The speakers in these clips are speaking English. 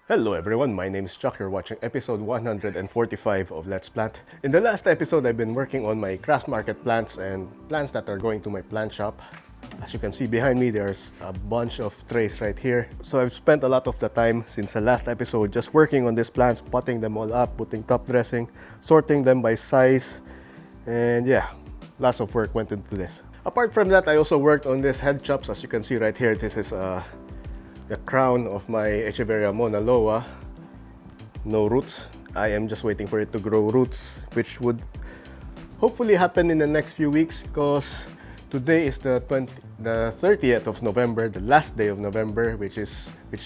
Hello everyone, my name is Chuck. You're watching episode 145 of Let's Plant. In the last episode, I've been working on my craft market plants and plants that are going to my plant shop. As you can see behind me, there's a bunch of trays right here. So I've spent a lot of the time since the last episode just working on these plants, potting them all up, putting top dressing, sorting them by size, and yeah, lots of work went into this. Apart from that, I also worked on these head chops. As you can see right here, this is the crown of my Echeveria Mauna Loa. No roots. I am just waiting for it to grow roots, which would hopefully happen in the next few weeks, because today is the 30th of November, the last day of November, which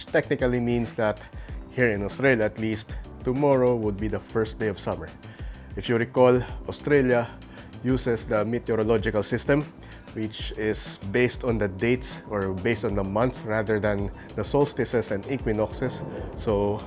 technically means that here in Australia at least, tomorrow would be the first day of summer. If you recall, Australia uses the meteorological system, which is based on the dates or based on the months rather than the solstices and equinoxes. So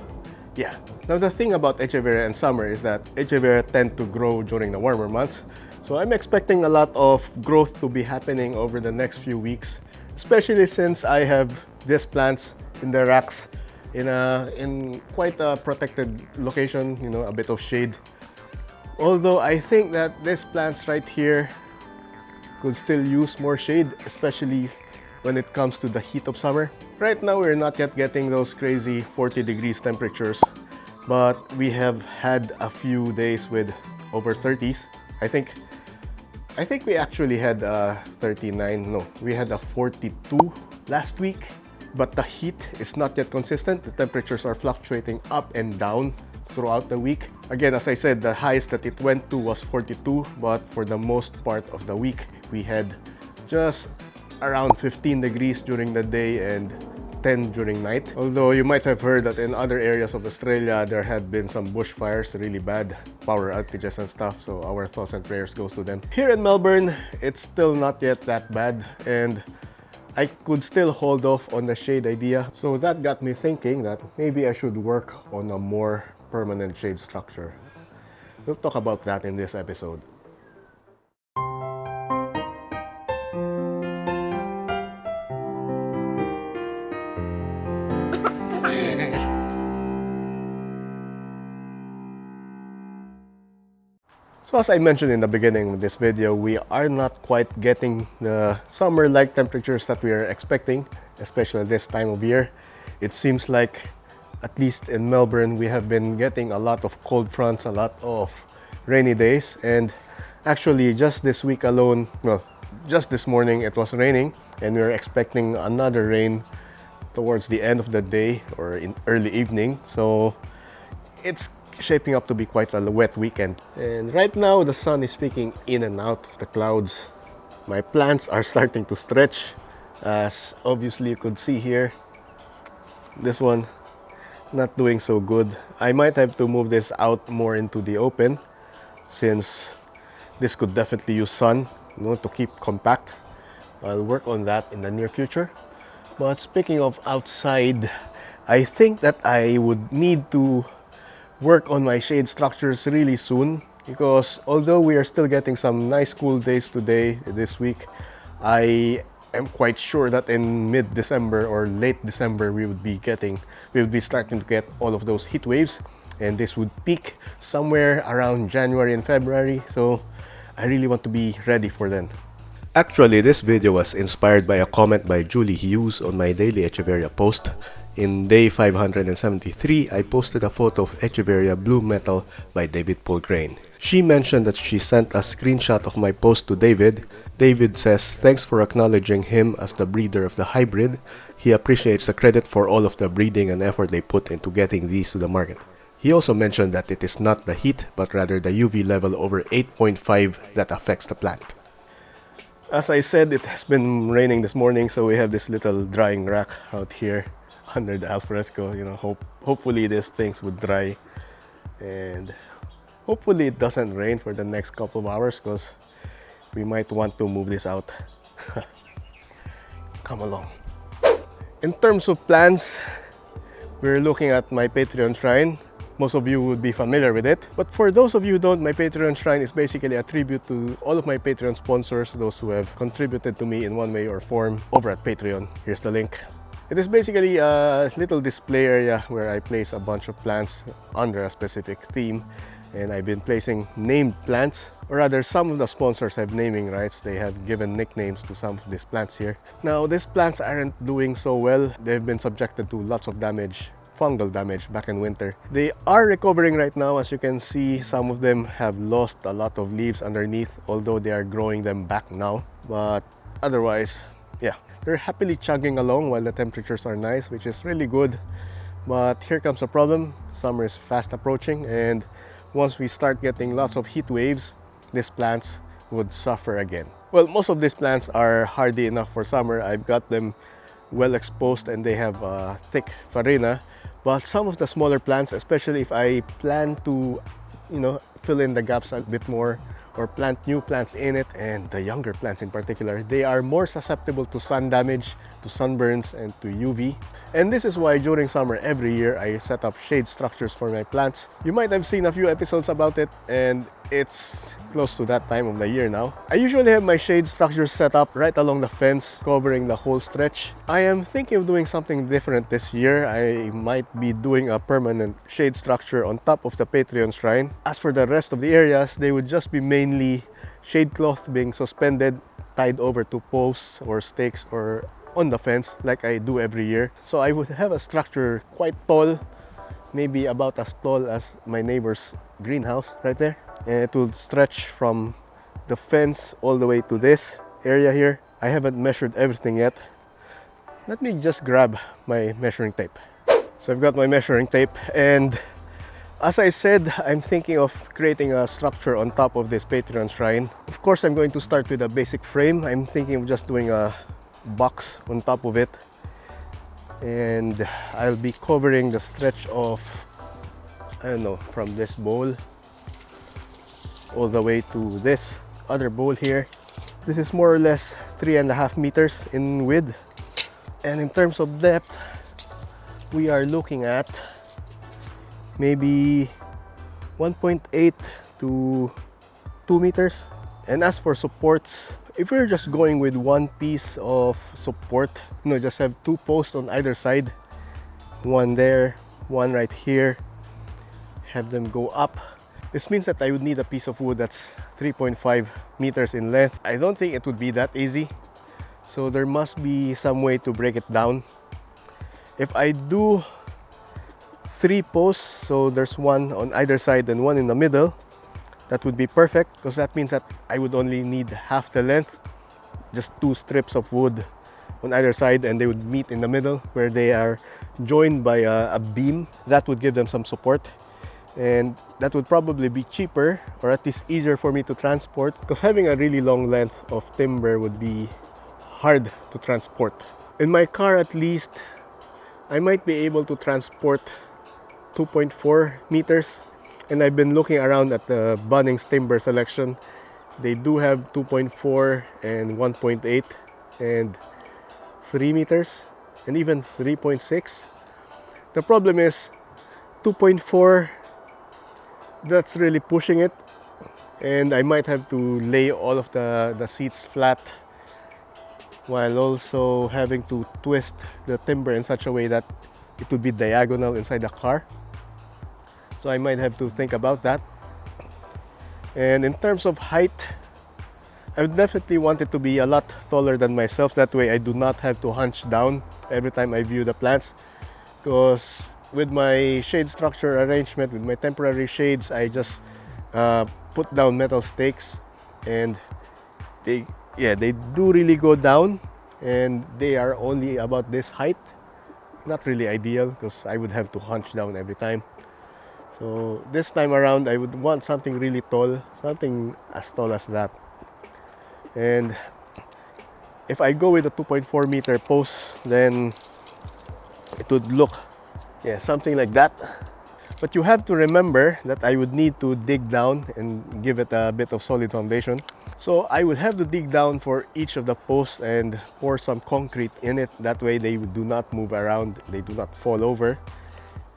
yeah. Now the thing about Echeveria and summer is that Echeveria tend to grow during the warmer months. So I'm expecting a lot of growth to be happening over the next few weeks, especially since I have these plants in the racks in quite a protected location, you know, a bit of shade. Although I think that these plants right here could still use more shade, especially when it comes to the heat of summer. Right now, we're not yet getting those crazy 40 degrees temperatures, but we have had a few days with over 30s. I think we actually had 39. No, we had a 42 last week, but the heat is not yet consistent. The temperatures are fluctuating up and down throughout the week. Again, as I said, the highest that it went to was 42, but for the most part of the week, we had just around 15 degrees during the day and 10 during night. Although you might have heard that in other areas of Australia, there had been some bushfires, really bad power outages and stuff, so our thoughts and prayers goes to them. Here in Melbourne, it's still not yet that bad, and I could still hold off on the shade idea. So that got me thinking that maybe I should work on a more permanent shade structure. We'll talk about that in this episode. So as I mentioned in the beginning of this video, we are not quite getting the summer-like temperatures that we are expecting, especially this time of year. It seems like, at least in Melbourne, we have been getting a lot of cold fronts, a lot of rainy days, and actually just this week alone, well, just this morning it was raining, and we are expecting another rain towards the end of the day or in early evening. So it's shaping up to be quite a wet weekend. And right now the sun is peeking in and out of the clouds. My plants are starting to stretch, as obviously you could see here. This one not doing so good. I might have to move this out more into the open, since this could definitely use sun, you know, to keep compact. I'll work on that in the near future. But speaking of outside, I think that I would need to work on my shade structures really soon, because although we are still getting some nice cool days this week, I am quite sure that in mid-December or late December we would be starting to get all of those heat waves, and this would peak somewhere around January and February. So I really want to be ready for then. Actually, this video was inspired by a comment by Julie Hughes on my daily Echeveria post. In day 573, I posted a photo of Echeveria Blue Metal by David Polgrain. She mentioned that she sent a screenshot of my post to David. David says thanks for acknowledging him as the breeder of the hybrid. He appreciates the credit for all of the breeding and effort they put into getting these to the market. He also mentioned that it is not the heat, but rather the UV level over 8.5 that affects the plant. As I said, it has been raining this morning, so we have this little drying rack out here under the alfresco. You know, hopefully these things would dry, and hopefully it doesn't rain for the next couple of hours, because we might want to move this out. Come along. In terms of plans, we're looking at my Patreon shrine. Most of you would be familiar with it, but for those of you who don't, my Patreon shrine is basically a tribute to all of my Patreon sponsors, those who have contributed to me in one way or form over at Patreon. Here's the link. It is basically a little display area where I place a bunch of plants under a specific theme, and I've been placing named plants, or rather some of the sponsors have naming rights. They have given nicknames to some of these plants here. Now these plants aren't doing so well. They've been subjected to lots of damage, fungal damage back in winter. They are recovering right now. As you can see, some of them have lost a lot of leaves underneath, although they are growing them back now. But otherwise, yeah, they're happily chugging along while the temperatures are nice, which is really good. But here comes the problem. Summer is fast approaching, and once we start getting lots of heat waves, these plants would suffer again. Well, most of these plants are hardy enough for summer. I've got them well exposed and they have thick farina. But some of the smaller plants, especially if I plan to, fill in the gaps a bit more or plant new plants in it, and the younger plants in particular, they are more susceptible to sun damage, to sunburns, and to UV. And this is why during summer every year I set up shade structures for my plants. You might have seen a few episodes about it, and it's close to that time of the year now. I usually have my shade structures set up right along the fence, covering the whole stretch. I am thinking of doing something different this year. I might be doing a permanent shade structure on top of the Patreon shrine. As for the rest of the areas, they would just be mainly shade cloth being suspended, tied over to posts or stakes or on the fence like I do every year. So I would have a structure quite tall, maybe about as tall as my neighbor's greenhouse right there. And it will stretch from the fence all the way to this area here. I haven't measured everything yet. Let me just grab my measuring tape. So I've got my measuring tape, and as I said, I'm thinking of creating a structure on top of this Patreon shrine. Of course, I'm going to start with a basic frame. I'm thinking of just doing a box on top of it, and I'll be covering the stretch of, I don't know, from this bowl all the way to this other bowl here. This is more or less 3.5 meters in width, and in terms of depth we are looking at maybe 1.8 to 2 meters. And as for supports, if we're just going with one piece of support, just have two posts on either side, one there, one right here, have them go up. This means that I would need a piece of wood that's 3.5 meters in length. I don't think it would be that easy, so there must be some way to break it down. If I do 3 posts, so there's one on either side and one in the middle, that would be perfect, because that means that I would only need half the length, just 2 strips of wood on either side, and they would meet in the middle where they are joined by a beam. That would give them some support, and that would probably be cheaper, or at least easier for me to transport, because having a really long length of timber would be hard to transport. In my car at least, I might be able to transport 2.4 meters. And I've been looking around at the Bunnings timber selection. They do have 2.4 and 1.8 and 3 meters and even 3.6. The problem is 2.4, that's really pushing it, and I might have to lay all of the seats flat while also having to twist the timber in such a way that it would be diagonal inside the car. So I might have to think about that. And in terms of height, I would definitely want it to be a lot taller than myself. That way I do not have to hunch down every time I view the plants. Because with my shade structure arrangement, with my temporary shades, I just put down metal stakes, and they do really go down, and they are only about this height. Not really ideal, because I would have to hunch down every time. So this time around I would want something really tall, something as tall as that. And if I go with a 2.4 meter post, then it would look something like that. But you have to remember that I would need to dig down and give it a bit of solid foundation. So I would have to dig down for each of the posts and pour some concrete in it. That way they do not move around, they do not fall over.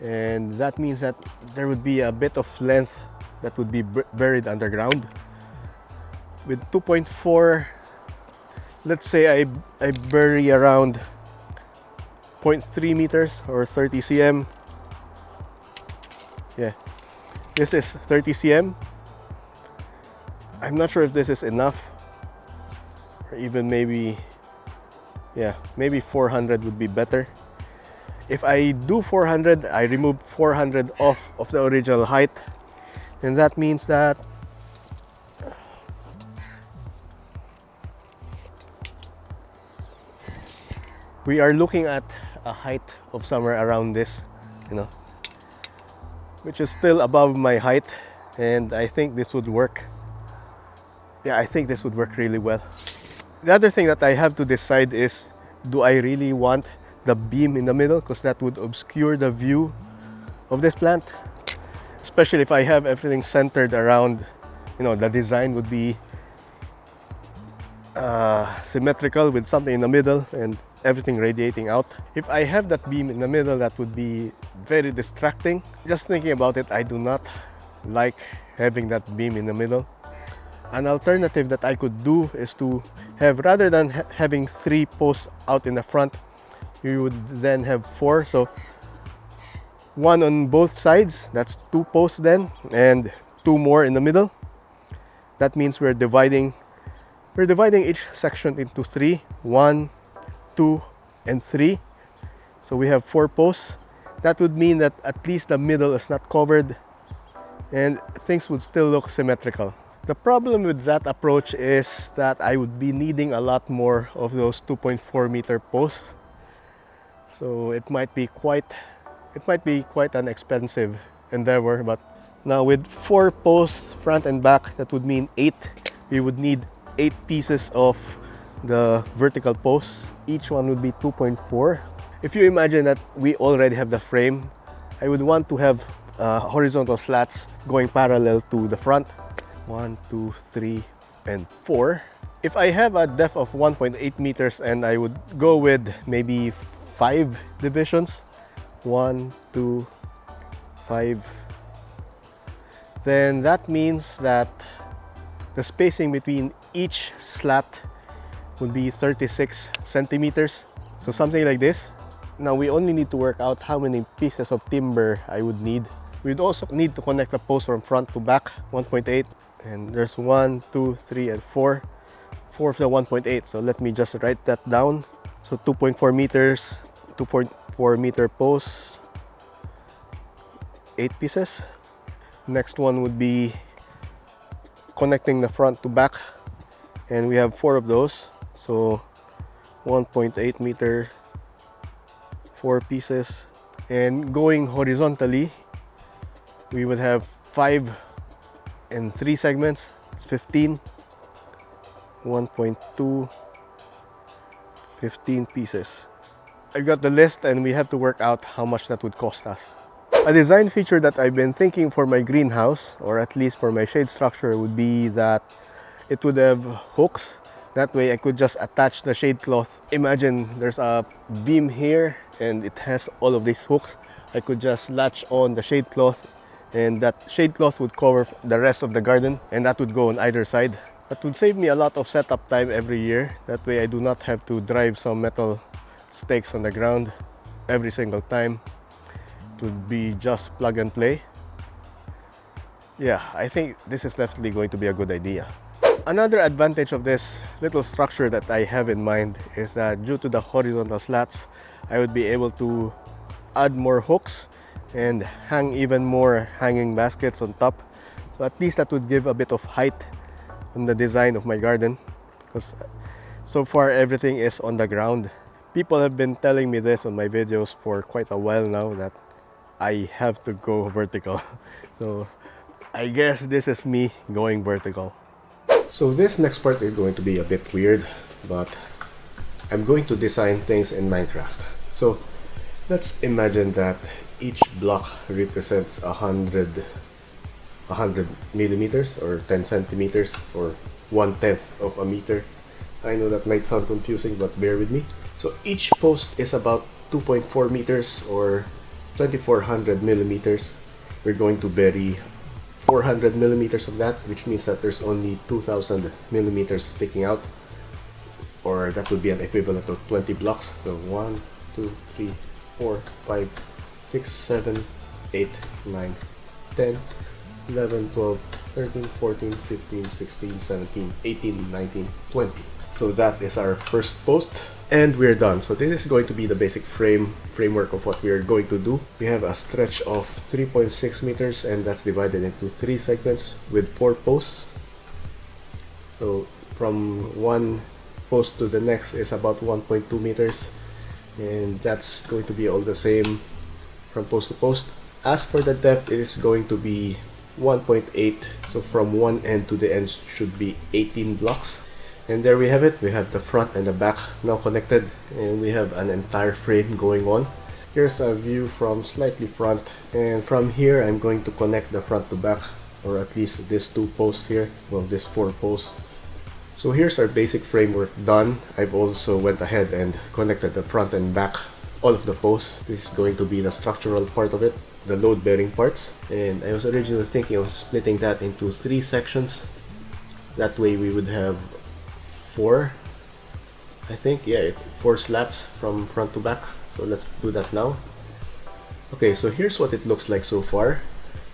And that means that there would be a bit of length that would be buried underground. With 2.4, let's say I bury around 0.3 meters or 30 cm. Yeah, this is 30 cm. I'm not sure if this is enough, or even maybe, yeah, maybe 400 would be better. If I do 400, I remove 400 off of the original height, and that means that we are looking at a height of somewhere around this, you know, which is still above my height, and I think this would work. Yeah, I think this would work really well. The other thing that I have to decide is, do I really want the beam in the middle? Because that would obscure the view of this plant, especially if I have everything centered around, you know, the design would be symmetrical with something in the middle and everything radiating out. If I have that beam in the middle, that would be very distracting. Just thinking about it, I do not like having that beam in the middle. An alternative that I could do is to have, rather than having 3 posts out in the front, you would then have 4. So 1 on both sides, that's 2 posts then, and 2 more in the middle. That means we're dividing each section into 3, 1, 2, and 3. So we have 4 posts. That would mean that at least the middle is not covered and things would still look symmetrical. The problem with that approach is that I would be needing a lot more of those 2.4 meter posts. So it might be quite an expensive endeavor. But now with 4 posts front and back, that would mean 8. We would need 8 pieces of the vertical posts. Each one would be 2.4. If you imagine that we already have the frame, I would want to have horizontal slats going parallel to the front. 1, 2, 3, and 4. If I have a depth of 1.8 meters and I would go with maybe 5 divisions, 1, 2, 5, then that means that the spacing between each slat would be 36 centimeters. So something like this. Now we only need to work out how many pieces of timber I would need. We'd also need to connect the post from front to back, 1.8. And there's 1, 2, 3, and 4. 4 of the 1.8. So let me just write that down. So 2.4 meters, 2.4 meter posts, 8 pieces. Next one would be connecting the front to back, and we have 4 of those. So 1.8 meter, 4 pieces. And going horizontally, we would have 5 in 3 segments. It's 15. 1.2, 15 pieces. I got the list and we have to work out how much that would cost us. A design feature that I've been thinking for my greenhouse, or at least for my shade structure, would be that it would have hooks. That way I could just attach the shade cloth. Imagine there's a beam here and it has all of these hooks. I could just latch on the shade cloth, and that shade cloth would cover the rest of the garden, and that would go on either side. That would save me a lot of setup time every year. That way I do not have to drive some metal stakes on the ground every single time. It would be just plug and play. Yeah, I think this is definitely going to be a good idea. Another advantage of this little structure that I have in mind is that due to the horizontal slats, I would be able to add more hooks and hang even more hanging baskets on top. So at least that would give a bit of height on the design of my garden, because so far everything is on the ground. People have been telling me this on my videos for quite a while now, that I have to go vertical. So I guess this is me going vertical. So this next part is going to be a bit weird, but I'm going to design things in Minecraft. So let's imagine that each block represents 100 millimeters or 10 centimeters or 1/10 of a meter. I know that might sound confusing, but bear with me. So each post is about 2.4 meters or 2400 millimeters. We're going to bury 400 millimeters of that, which means that there's only 2000 millimeters sticking out, or that would be an equivalent of 20 blocks. So 1, 2, 3, 4, 5, 6, 7, 8, 9, 10, 11, 12, 13, 14, 15, 16, 17, 18, 19, 20. So that is our first post, and we're done. So this is going to be the basic framework of what we are going to do. We have a stretch of 3.6 meters, and that's divided into 3 segments with 4 posts. So from one post to the next is about 1.2 meters, and that's going to be all the same from post to post. As for the depth, it is going to be 1.8, so from one end to the end should be 18 blocks. And there we have it. We have the front and the back now connected, and we have an entire frame going on. Here's a view from slightly front, and from here I'm going to connect the front to back, or at least these 2 posts here, well, these 4 posts. So here's our basic framework done. I've also went ahead and connected the front and back, all of the posts. This is going to be the structural part of it, the load bearing parts. And I was originally thinking of splitting that into 3 sections. That way we would have 4, I think, yeah, 4 slats from front to back. So let's do that now. Okay, so here's what it looks like so far.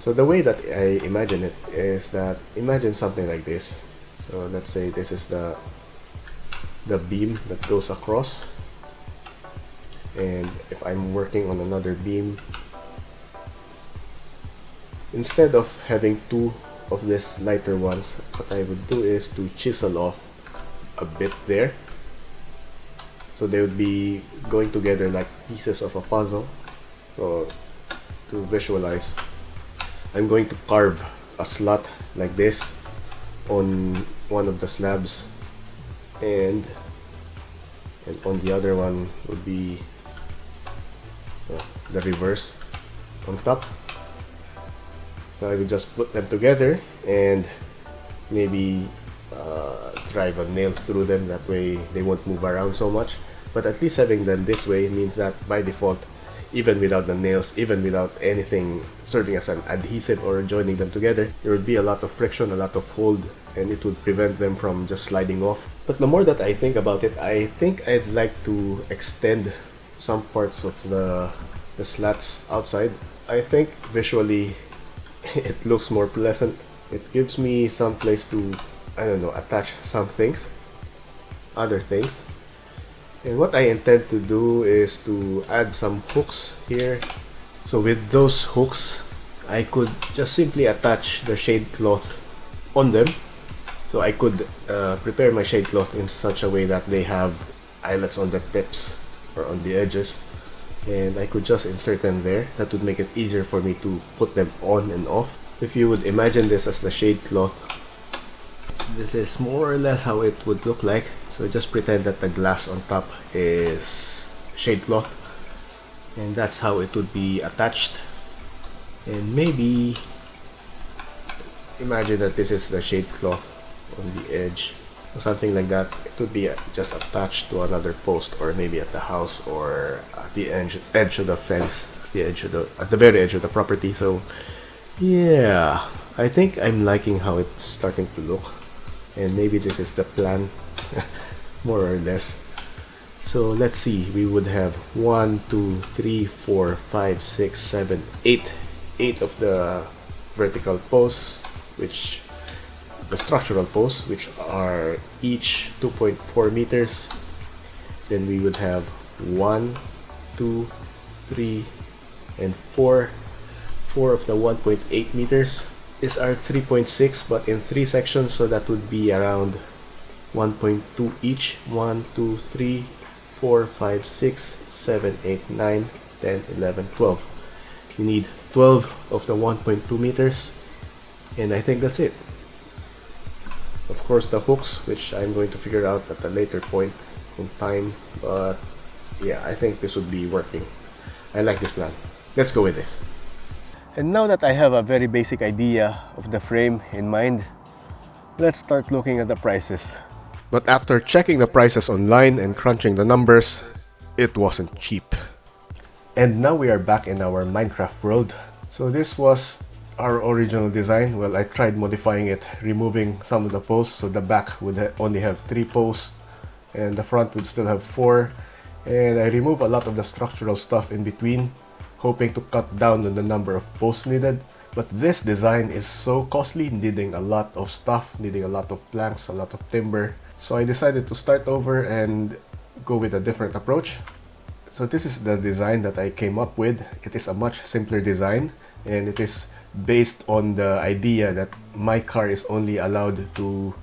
So the way that I imagine it is that, imagine something like this. So let's say this is the beam that goes across, and if I'm working on another beam, instead of having 2 of these lighter ones, what I would do is to chisel off a bit there, so they would be going together like pieces of a puzzle. So to visualize, I'm going to carve a slot like this on one of the slabs, and on the other one would be the reverse on top. So I would just put them together and maybe drive a nail through them. That way they won't move around so much. But at least having them this way means that by default, even without the nails, even without anything serving as an adhesive or joining them together, there would be a lot of friction, a lot of hold, and it would prevent them from just sliding off. But the more that I think about it, I think I'd like to extend some parts of the slats outside. I think visually it looks more pleasant. It gives me some place to, I don't know, attach some things, other things. And what I intend to do is to add some hooks here. So with those hooks, I could just simply attach the shade cloth on them. So I could prepare my shade cloth in such a way that they have eyelets on the tips or on the edges, and I could just insert them there. That would make it easier for me to put them on and off. If you would imagine this as the shade cloth, this is more or less how it would look like. So just pretend that the glass on top is shade cloth, and that's how it would be attached. And maybe imagine that this is the shade cloth on the edge or something like that. It would be just attached to another post, or maybe at the house, or at the edge of the fence, at the very edge of the property. So yeah, I think I'm liking how it's starting to look, and maybe this is the plan more or less. So let's see, we would have 1, 2, 3, 4, 5, 6, 7, 8 of the vertical posts, which the structural posts, which are each 2.4 meters. Then we would have 1, 2, 3, and 4 of the 1.8 meters. These are 3.6 but in 3 sections, so that would be around 1.2 each. 1, 2, 3, 4, 5, 6, 7, 8, 9, 10, 11, 12. You need 12 of the 1.2 meters, and I think that's it. Of course, the hooks, which I'm going to figure out at a later point in time, but yeah, I think this would be working. I like this plan. Let's go with this. And now that I have a very basic idea of the frame in mind, let's start looking at the prices. But after checking the prices online and crunching the numbers, it wasn't cheap. And now we are back in our Minecraft world. So this was our original design. Well, I tried modifying it, removing some of the posts, so the back would only have 3 posts and the front would still have 4, And I remove a lot of the structural stuff in between, hoping to cut down on the number of posts needed. But this design is so costly, needing a lot of stuff, needing a lot of planks, a lot of timber. So I decided to start over and go with a different approach. So this is the design that I came up with. It is a much simpler design, and it is based on the idea that my car is only allowed to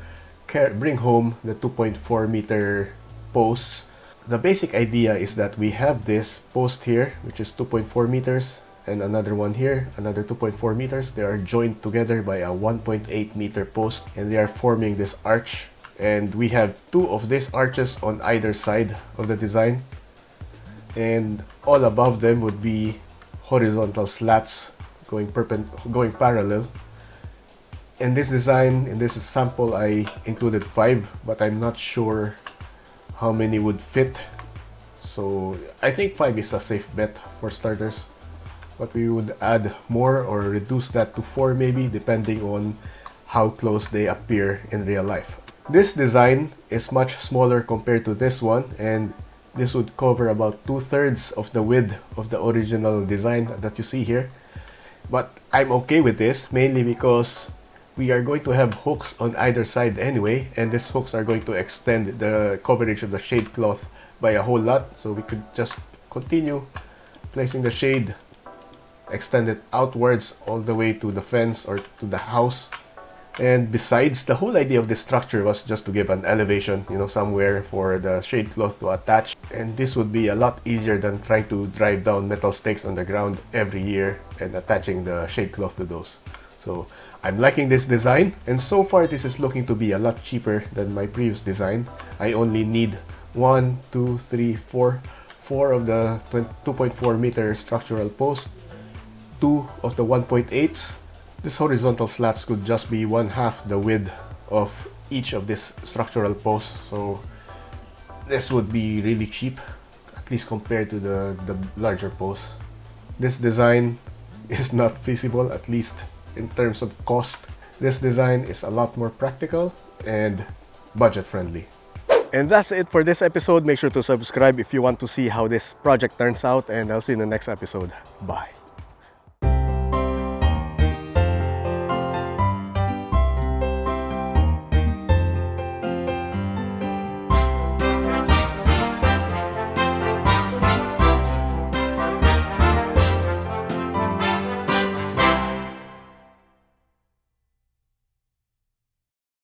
bring home the 2.4 meter posts. The basic idea is that we have this post here, which is 2.4 meters, and another one here, another 2.4 meters. They are joined together by a 1.8 meter post, and they are forming this arch. And we have two of these arches on either side of the design, and all above them would be horizontal slats going parallel. In this design, in this sample, I included 5, but I'm not sure how many would fit. So I think 5 is a safe bet for starters, but we would add more or reduce that to 4 maybe, depending on how close they appear in real life. This design is much smaller compared to this one, and this would cover about 2/3 of the width of the original design that you see here. But I'm okay with this, mainly because we are going to have hooks on either side anyway, and these hooks are going to extend the coverage of the shade cloth by a whole lot. So we could just continue placing the shade, extend it outwards all the way to the fence or to the house. And besides, the whole idea of this structure was just to give an elevation, somewhere for the shade cloth to attach. And this would be a lot easier than trying to drive down metal stakes on the ground every year and attaching the shade cloth to those. So I'm liking this design, and so far this is looking to be a lot cheaper than my previous design. I only need 4 of the 2.4 meter structural posts, 2 of the 1.8s. This horizontal slats could just be 1/2 the width of each of these structural posts, so this would be really cheap, at least compared to the larger posts. This design is not feasible, at least in terms of cost. This design is a lot more practical and budget friendly. And that's it for this episode. Make sure to subscribe if you want to see how this project turns out, and I'll see you in the next episode. Bye.